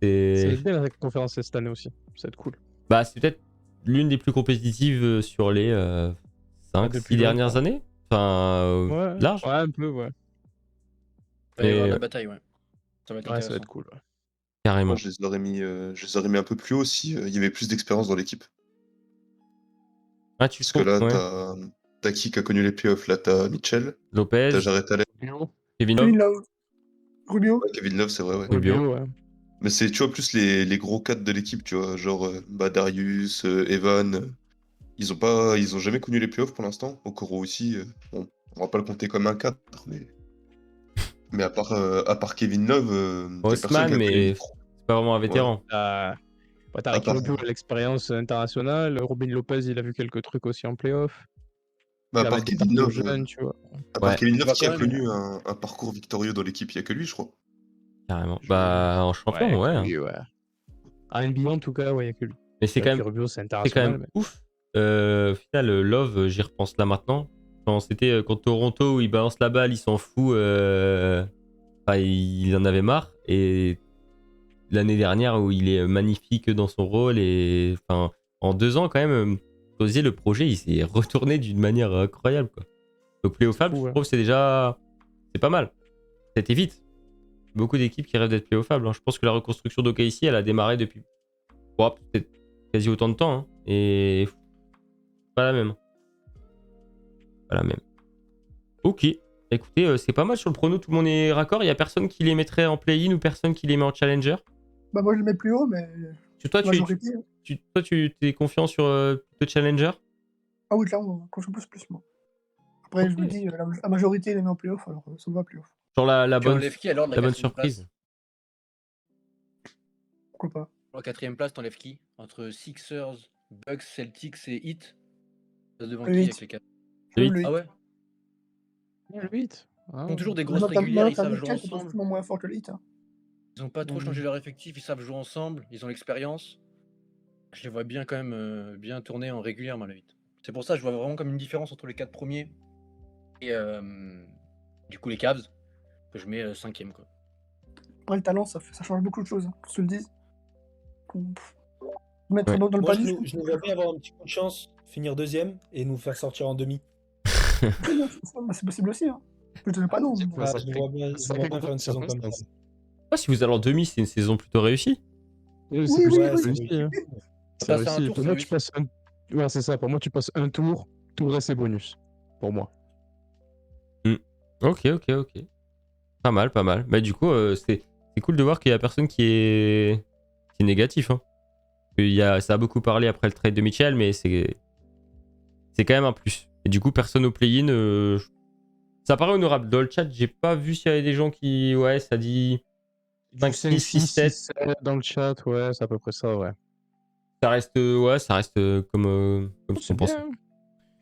Et... Ça va être bien la conférence cette année aussi. Ça va être cool. Bah, c'est peut-être l'une des plus compétitives sur les 5-6 dernières années. Enfin, large. Ouais, un peu, ouais. Il va y avoir la bataille, ouais. Ça va être intéressant. Ça va être cool. Ouais. Carrément. Moi, je les aurais mis un peu plus haut si il y avait plus d'expérience dans l'équipe. Ah, Parce que là, t'as qui a connu les playoffs? Là, t'as Mitchell, Lopez, t'as Jared Allen, Kevin Love. Rubio. Ouais, Kevin Love, c'est vrai, ouais. Rubio. Ouais. Mais c'est, tu vois, plus les gros 4 de l'équipe, tu vois, genre Darius, Evan. Ils ont jamais connu les playoffs pour l'instant. Okoro aussi, bon, on va pas le compter comme un 4, mais à part Kevin Love, y a personne Osman, qui a connu mais les- c'est pas vraiment un vétéran. T'as Ricky Rubio, l'expérience internationale. Robin Lopez, il a vu quelques trucs aussi en playoff. Bah, à part Kevin Love, jeune, tu vois. à part Ouais. Kevin Love, Tu qui a vois, quand connu un parcours victorieux dans l'équipe, il y a que lui, je crois. Carrément. Bah, en champion, ouais. Lui, ouais. À NBA, en tout cas, ouais, il y a que lui. Mais c'est quand même, Rubio, c'est quand international. même ouf. Au final, Love, j'y repense là maintenant. Quand c'était contre Toronto où il balance la balle, il s'en fout. Enfin, il en avait marre. Et l'année dernière où il est magnifique dans son rôle. Et enfin, en 2 ans, quand même, le projet, il s'est retourné d'une manière incroyable, quoi. Donc, playoffable, je trouve que c'est pas mal. C'était vite. Beaucoup d'équipes qui rêvent d'être playoffable. Hein. Je pense que la reconstruction d'OKC, elle a démarré depuis peut-être quasi autant de temps. Hein. Et pas la même. Pas la même. Ok. Écoutez, c'est pas mal sur le prono. Tout le monde est raccord. Il y a personne qui les mettrait en play-in ou personne qui les met en challenger. Bah, moi, je le mets plus haut, mais Toi, majorité. toi, tu es confiant sur le Challenger? Ah oui, clairement, quand je plus, moi. Après, je me Ok. dis, la majorité les met en playoff, alors ça me va playoff. Sur la Tu bonne, enlèves qui alors de la la bonne quatrième place? surprise. Pourquoi pas? Pour la quatrième place, t'enlèves qui? Entre Sixers, Bucks, Celtics et Heat? T'as devant Le qui 8. avec les 4? Je Le veux le 8. Ah ouais? Ouais, le 8. Ah, Ils ont toujours des Maintenant, grosses régulières, ils t'as savent le jouer 4 qui est pas ensemble. forcément moins fort que le 8. Hein. Ils ont pas trop changé leur effectif, ils savent jouer ensemble, ils ont l'expérience. Je les vois bien quand même bien tourner en régulière, moi, le 8. C'est pour ça que je vois vraiment comme une différence entre les 4 premiers et du coup les Cavs, que je mets 5ème, quoi. Après, le talent, ça change beaucoup de choses, hein, que je te le dise. Mettre Ouais. dans le Moi, panier, je nous vois bien avoir un petit coup de chance, finir deuxième et nous faire sortir en demi. c'est possible aussi. Hein. Je te dis pas non. C'est mais- pas Ah, ça je me fait- vois bien, ça fait faire une saison comme ça. circonstance. Si vous allez en demi, c'est une saison plutôt réussie. Oui, Oui, c'est oui, réussi, oui. hein. Ça C'est passe à un réussi. tour, Pour c'est moi, réussi. Ouais, c'est ça. Pour moi, tu passes un tour, tout le reste c'est bonus. Pour moi. Ok. Pas mal, pas mal. Bah du coup, c'est cool de voir qu'il y a personne qui est négatif. Hein. Ça a beaucoup parlé après le trade de Mitchell, mais c'est quand même un plus. Et du coup, personne au play-in. Ça paraît honorable. Dans le chat, j'ai pas vu s'il y avait des gens qui... Ouais, ça dit 5, 6, 6, 7. Dans le chat, ouais, c'est à peu près ça, ouais. Ça reste, comme ce C'est qu'on pensait. bien.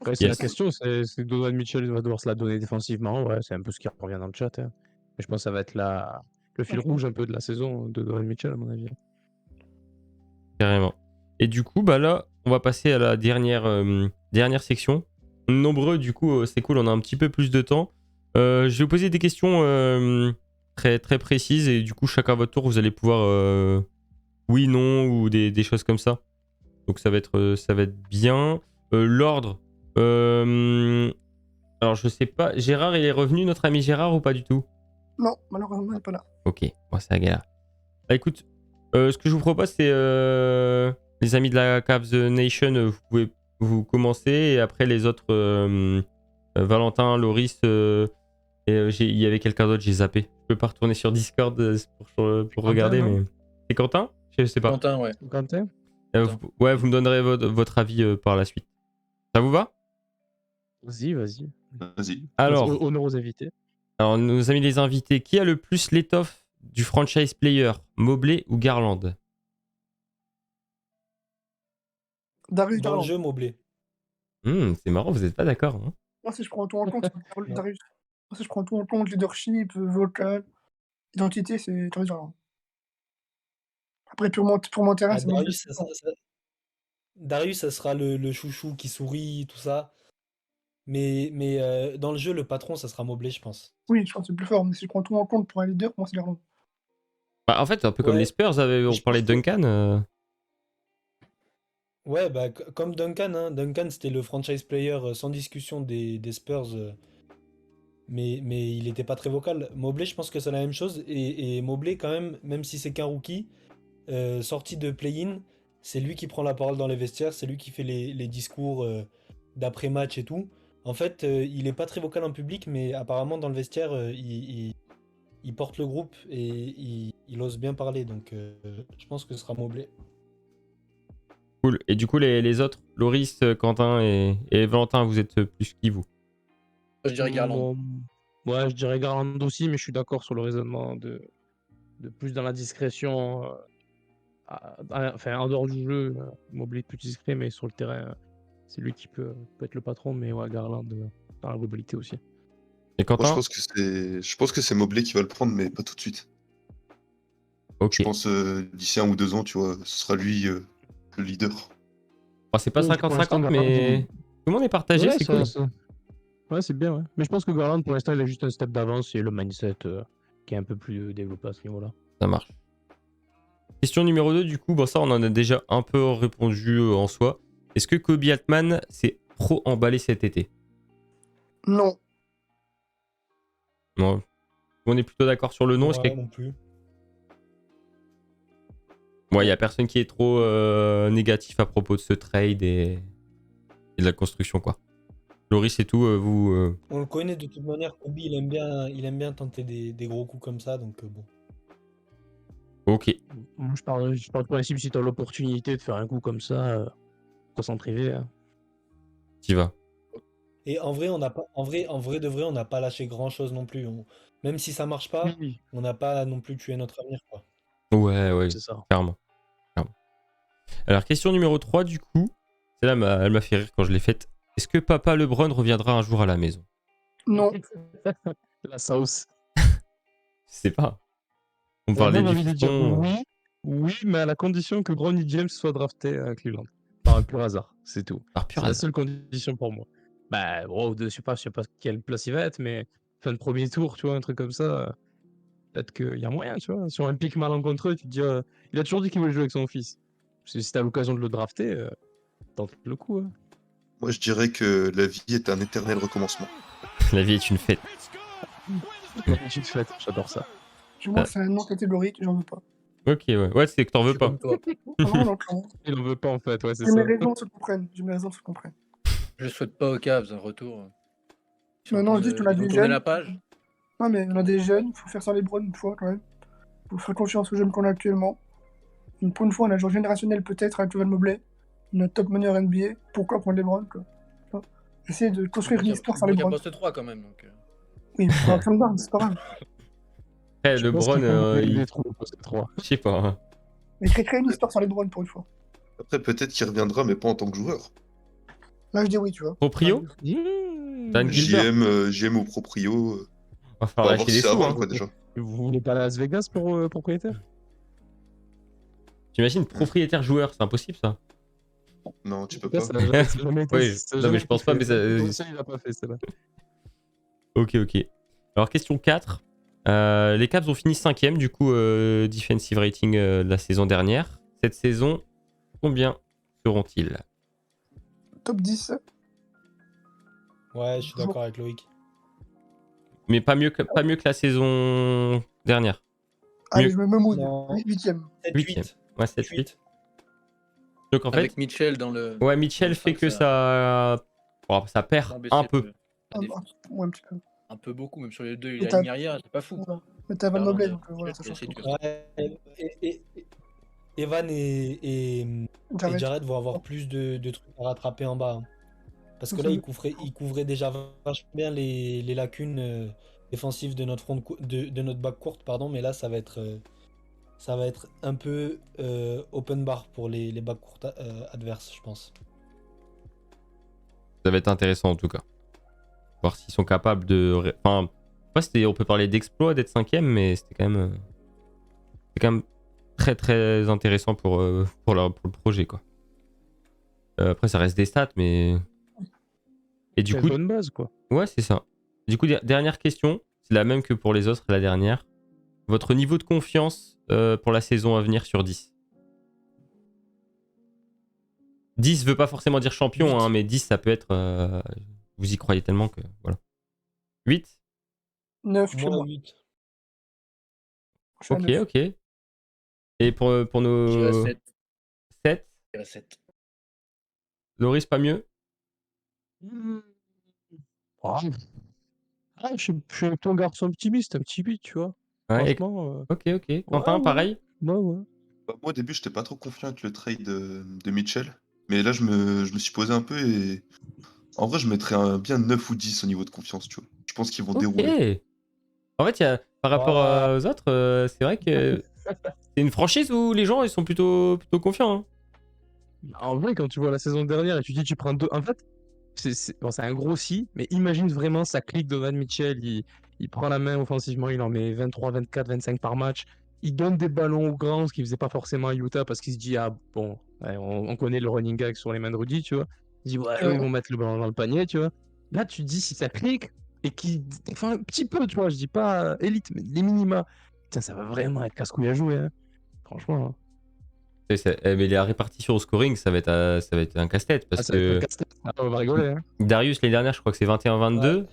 Après, c'est Yes. la question, c'est que Donovan Mitchell va devoir se la donner défensivement. Ouais, c'est un peu ce qui revient dans le chat. Hein. Mais je pense que ça va être le fil rouge un peu de la saison de Donovan Mitchell, à mon avis. Carrément. Et du coup, bah là, on va passer à la dernière section. Nombreux, du coup, c'est cool, on a un petit peu plus de temps. Je vais vous poser des questions très, très précises et du coup, chacun à votre tour, vous allez pouvoir oui, non ou des choses comme ça. Donc ça va être bien. L'ordre. Alors, je sais pas. Gérard, il est revenu, notre ami Gérard, ou pas du tout? Non, malheureusement, il n'est pas là. Ok, moi c'est la galère. Bah écoute, ce que je vous propose, c'est les amis de la Cavs Nation, vous pouvez vous commencer et après les autres, Valentin, Loris, et il y avait quelqu'un d'autre, j'ai zappé. Je peux pas retourner sur Discord pour regarder, non mais c'est Quentin? Je sais pas. Quentin, ouais. Quentin? Ouais, vous me donnerez votre avis par la suite. Ça vous va? Vas-y. Vas-y. Alors, Honneur aux invités. alors, nos amis les invités, qui a le plus l'étoffe du franchise player, Mobley ou Garland? Darius Dans le Garland. jeu, Mobley. C'est marrant, vous n'êtes pas d'accord. Hein. Moi, si je prends tout en compte, c'est Darius. Moi, si je prends tout en compte, leadership, vocal, identité, c'est Darius Garland. Après, purement terrain, Ah, c'est Mobley. Darius, ça sera le chouchou qui sourit, tout ça. Mais dans le jeu, le patron, ça sera Mobley, je pense. Oui, je pense que c'est plus fort, mais si je prends tout en compte pour un leader, pour moi, c'est Garland. Bah, en fait, un peu comme Ouais. les Spurs, on Je parlait de pense que- Duncan. Ouais, bah, comme Duncan, hein. Duncan, c'était le franchise player sans discussion des Spurs. Mais il était pas très vocal. Mobley, je pense que c'est la même chose. Et Mobley, quand même si c'est qu'un rookie, sorti de play-in, c'est lui qui prend la parole dans les vestiaires, c'est lui qui fait les discours d'après-match et tout. En fait, il est pas très vocal en public, mais apparemment dans le vestiaire, il porte le groupe et il ose bien parler. Donc je pense que ce sera Mobley. Cool. Et du coup, les autres, Loris, Quentin et Valentin, vous êtes plus qui, vous? Je dirais Garland. Ouais, je dirais Garland aussi, mais je suis d'accord sur le raisonnement de plus dans la discrétion. Enfin, en dehors du jeu, Mobley est plus discret, mais sur le terrain, c'est lui qui peut être le patron. Mais ouais, Garland dans la globalité aussi. Et Moi, Quentin? je pense que c'est Mobley qui va le prendre, mais pas tout de suite. Ok. Je pense d'ici 1 ou 2 ans, tu vois, ce sera lui le leader. Bon, c'est pas Oui, pour l'instant, 50-50, Garland, mais tout le monde est partagé, Ouais, c'est cool. Ouais, c'est bien, ouais. Mais je pense que Garland, pour l'instant, il a juste un step d'avance et le mindset qui est un peu plus développé à ce niveau-là. Ça marche. Question numéro 2, du coup, bon, ça, on en a déjà un peu répondu en soi. Est-ce que Kobe Altman s'est trop emballé cet été? Non. Non. On est plutôt d'accord sur le non. Ouais, non plus. Ouais, il n'y a personne qui est trop négatif à propos de ce trade et de la construction, quoi. Loris et tout, vous... On le connaît de toute manière, Kobe, il aime bien tenter des gros coups comme ça, donc bon. Ok, Moi, je pars du principe, si t'as l'opportunité de faire un coup comme ça, sans privé, hein. t'y vas. Et en vrai, on n'a pas, en vrai de vrai, on n'a pas lâché grand-chose non plus. Même si ça marche pas, Oui, on n'a pas non plus tué notre avenir, quoi. Ouais, c'est ça. clairement. Alors, question numéro 3, du coup. Celle-là, elle m'a fait rire quand je l'ai faite. Est-ce que Papa LeBron reviendra un jour à la maison? Non, La sauce. Je sais pas. On Moi, parlait j'ai du envie de dire fiston. oui, mais à la condition que Bronny James soit drafté à Cleveland. Par un pur hasard, c'est tout. Par C'est pur la hasard. seule condition pour moi. Bah, bon, je sais pas quelle place il va être, mais fin de premier tour, tu vois, un truc comme ça, peut-être qu'il y a moyen, tu vois. Sur un pic malencontreux, tu te dis, il a toujours dit qu'il voulait jouer avec son fils. Parce que si t'as l'occasion de le drafter, tente le coup, hein. Moi, je dirais que la vie est un éternel recommencement. La vie est une fête. Petite fête, j'adore ça. moi, c'est un non catégorique, j'en veux pas. Ok, ouais. Ouais, c'est que t'en Je veux suis pas. comme toi. Ah non, non, clairement. Il en veut pas, en fait, ouais, c'est J'ai ça. mes raisons se comprennent. J'ai mes raisons se comprennent. Je souhaite pas aux Cavs un retour. Ils sont en Maintenant, train juste, de- on a ils ont des tourné jeunes. la page. Non, mais on a des jeunes, faut faire sans les Browns une fois quand même. Faut faire confiance aux jeunes qu'on a actuellement. Pour une fois, on a un joueur générationnel peut-être avec Evan Mobley, notre top meneur NBA. Pourquoi prendre les Browns, quoi? Tu vois. Essayer de construire une histoire sans les Il y a Browns. poste 3 quand même. Donc, Oui, mais pour Cam Barnes, c'est pas grave. Après, Je pense LeBron, qu'il faut il... des trous au poste 3. je sais pas. Hein. Mais créer une histoire sans les Browns pour une fois. Après, peut-être qu'il reviendra, mais pas en tant que joueur. Là, je dis oui, tu vois. Proprio? Dan Gilbert? JM ou proprio. Va falloir Faut voir lâcher si des c'est à sous, vendre, hein. quoi, déjà. Vous voulez pas aller à Las Vegas pour propriétaire? T'imagines, propriétaire-joueur, c'est impossible, ça. Non, tu peux Ça, pas. ça n'a jamais été. Oui, ça a non, jamais mais je pense été pas, fait. mais ça- Ça, il a pas fait, celle-là. Ok. Alors, question 4. Les Cavs ont fini 5ème, du coup, defensive rating de la saison dernière. Cette saison, combien seront-ils? Top 10. Ouais, je suis d'accord avec Loïc. Mais pas mieux que la saison dernière. Allez, Mieux. je me mouille. Non. 8ème. 8ème. Ouais, 7-8. Donc en fait, avec Mitchell dans le. ouais, Mitchell dans le fait cinq, que ça... bon, ça perd baisser un peu. Ouais, un petit peu. Un peu beaucoup, même sur les deux. Et La t'as- ligne arrière, c'est pas fou. Voilà. Mais t'as Evan Pardon, Mobley, mais- donc voilà, ça change c'est tout. dur. Ouais, Evan et Jared. Jared vont avoir plus de trucs à rattraper en bas, hein. Parce que là, ils couvraient déjà vachement bien les lacunes défensives de notre de notre back courte, pardon, mais là, ça va être un peu open bar pour les back courtes adverses, je pense. Ça va être intéressant en tout cas. Voir s'ils sont capables de... Enfin, on peut parler d'exploit d'être 5ème, mais c'était quand même très très intéressant pour le projet, quoi. Après, ça reste des stats, mais... Et du C'est coup, une bonne base, quoi. ouais, c'est ça. Du coup, dernière question, c'est la même que pour les autres, la dernière. Votre niveau de confiance pour la saison à venir sur 10? 10 veut pas forcément dire champion, hein, mais 10 ça peut être... vous y croyez tellement que... Voilà. 8? 9 chez Moi, moi. 8. Je suis à Ok, 9. ok. Et pour nos... J'irais 7. 7? J'irais 7. Loris, pas mieux? Ah, je suis un garçon optimiste, un petit 8, tu vois. Ouais, Franchement, ok. Quentin, ouais. pareil? Ouais. Bah, moi, au début, j'étais pas trop confiant avec le trade de Mitchell. Mais là, je me suis posé un peu et. En vrai, je mettrais bien 9 ou 10 au niveau de confiance, tu vois. Je pense qu'ils vont dérouler. Ok. En fait, par rapport aux autres, c'est vrai que c'est une franchise où les gens ils sont plutôt confiants, hein. En vrai, quand tu vois la saison dernière et tu dis tu prends deux. En fait, bon, c'est un gros si, mais imagine vraiment ça clique Donovan Mitchell, il prend la main offensivement, il en met 23, 24, 25 par match. Il donne des ballons aux grands, ce qu'il faisait pas forcément à Utah parce qu'il se dit, ah bon, ouais, on connaît le running gag sur les mains de Rudy, tu vois. Il dit, ouais, eux, ils vont mettre le ballon dans le panier, tu vois. Là, tu te dis, si ça clique et qu'il défend un petit peu, tu vois, je dis pas élite, mais les minima, putain, ça va vraiment être casse-couille à jouer, hein. Franchement. Hein. Mais la répartition au scoring, ça va être un casse-tête parce Ça va être un que casse-tête. Ah, on va rigoler, hein. Darius l'année dernière, je crois que c'est 21-22.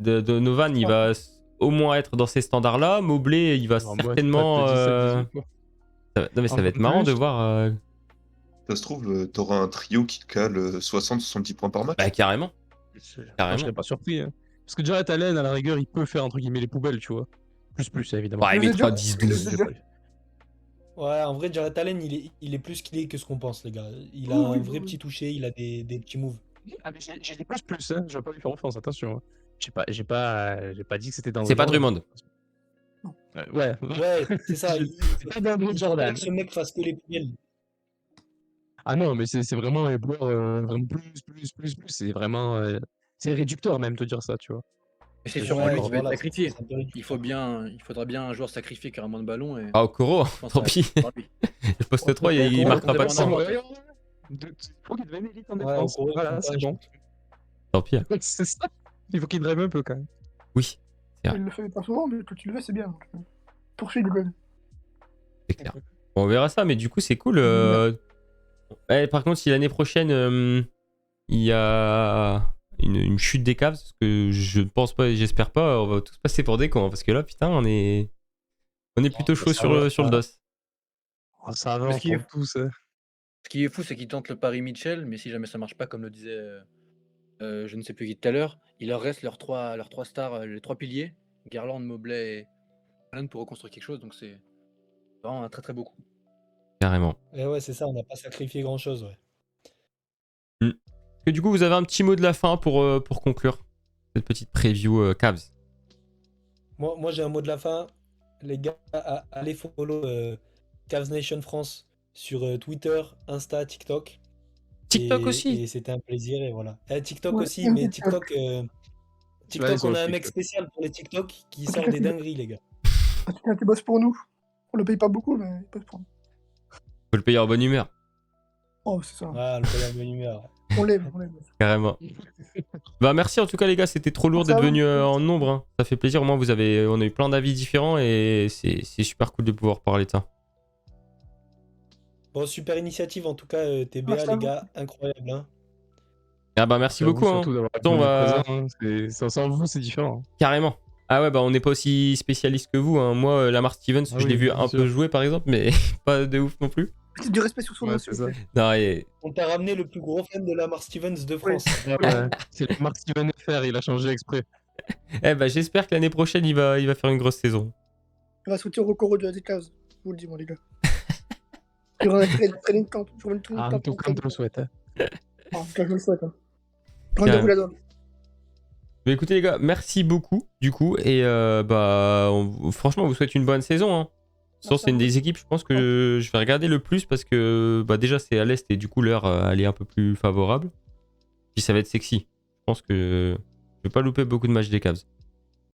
Ouais. Donovan, il va au moins être dans ces standards-là. Mobley, il va Non, moi, certainement. je sais pas, 17, 18, quoi. Non, mais ça Un va peu être marrant plus. de voir. Ça se trouve, t'auras un trio qui te cale 60-70 points par match. Bah, carrément. Moi, je Carrément. serais pas surpris, hein. Parce que Jarrett Allen, à la rigueur, il peut faire entre guillemets les poubelles, tu vois. Plus, évidemment. Bah, il Je mettra sais 10-12. déjà. Ouais, en vrai, Jarrett Allen, il est plus skillé que ce qu'on pense, les gars. Il a Oui, un oui, vrai oui. petit toucher, il a des petits moves. Ah, mais j'ai dit plus, hein. Je vais pas lui faire offense, attention, hein. J'ai pas dit que c'était dans C'est le pas Jordan. Drummond. Ouais. Ouais, c'est ça. C'est pas dans le Il faut pas Jordan. que ce mec fasse que les PL. Ah non, mais c'est vraiment un joueur vraiment plus. C'est vraiment. C'est réducteur même de dire ça, tu vois. Et c'est Je sûrement suis lui d'accord qui va avec être voilà, toi. sacrifié. c'est un peu réducteur. Il faudra bien un joueur sacrifié qui aura moins de ballons. Et Ah, Okoro, je pense tant que ça pis. va être lui. Le poste 3, il Okoro, marquera pas de Okoro, points. Okoro. Il faut qu'il devienne élite en Ouais, défense. Okoro, Voilà, c'est bon. Tant pis. C'est ça. Il faut qu'il drive un peu quand même. Oui, Il le fait pas souvent, mais quand tu le fais, c'est bien. Donc, poursuis le goal. c'est clair. Bon, on verra ça, mais du coup, c'est cool. Ouais, par contre, si l'année prochaine, il y a une chute des Cavs, parce que je ne pense pas et j'espère pas, on va tous passer pour des cons, hein, parce que là, putain, on est plutôt chaud ça va, sur le dos. Oh, ça va, Mais on tombe tous. Ce qui est fou, c'est qu'il tente le pari Mitchell, mais si jamais ça marche pas, comme le disait je ne sais plus qui tout à l'heure, il leur reste leurs trois stars, les trois piliers, Garland, Mobley et Allen pour reconstruire quelque chose, donc c'est vraiment un très très beau coup. Carrément. Et ouais, c'est ça, on n'a pas sacrifié grand-chose, ouais. Est-ce que du coup, vous avez un petit mot de la fin pour conclure cette petite preview Cavs? Moi j'ai un mot de la fin. Les gars, allez follow Cavs Nation France sur Twitter, Insta, TikTok. TikTok Et aussi. c'était un plaisir, et voilà. TikTok Ouais, aussi, et mais TikTok. TikTok, ils on ont a un le mec TikTok. spécial pour les TikTok qui sort des dingueries, les gars. Quelqu'un qui bosse pour nous. On le paye pas beaucoup, mais il bosse pour nous. Faut le payer en bonne humeur. Oh, c'est ça. Ah, le payeur de bonne humeur. On l'aime, on l'aime. Carrément. Bah merci en tout cas les gars, c'était trop lourd Merci à d'être vous. venu en nombre, hein. Ça fait plaisir, au moins on a eu plein d'avis différents et c'est super cool de pouvoir parler de ça. Bon, super initiative en tout cas, TBA, Merci à les vous. gars, incroyable, hein. Ah bah merci C'est à vous beaucoup, hein. surtout d'avoir On répondu va... présent. Sans vous, c'est différent. Carrément. Ah ouais bah on n'est pas aussi spécialiste que vous, hein. Moi Lamar Stevens, Ah je l'ai oui, vu bien un sûr. peu jouer par exemple, mais pas de ouf non plus. Petit du respect sur son nom, Ouais, s'il c'est vous ça. plaît. Non, et... On t'a ramené le plus gros fan de Lamar Stevens de France. Ouais, c'est le Mark Steven FR, il a changé exprès. Eh bah j'espère que l'année prochaine il va faire une grosse saison. Il va sauter au record de la Cavs. Je vous le dis, moi, les gars. Il y aura un training camp. Je remets tout le Ah, en temps tout pour cas, on te le souhaite. Hein. En tout cas, je le souhaite. Hein. Rendez-vous la donne. Mais écoutez les gars, merci beaucoup du coup et franchement on vous souhaite une bonne saison, hein. Merci C'est à une vous. des équipes je pense que je vais regarder le plus parce que bah déjà c'est à l'est et du coup l'heure elle est un peu plus favorable. Puis ça va être sexy. Je pense que je vais pas louper beaucoup de matchs des Cavs.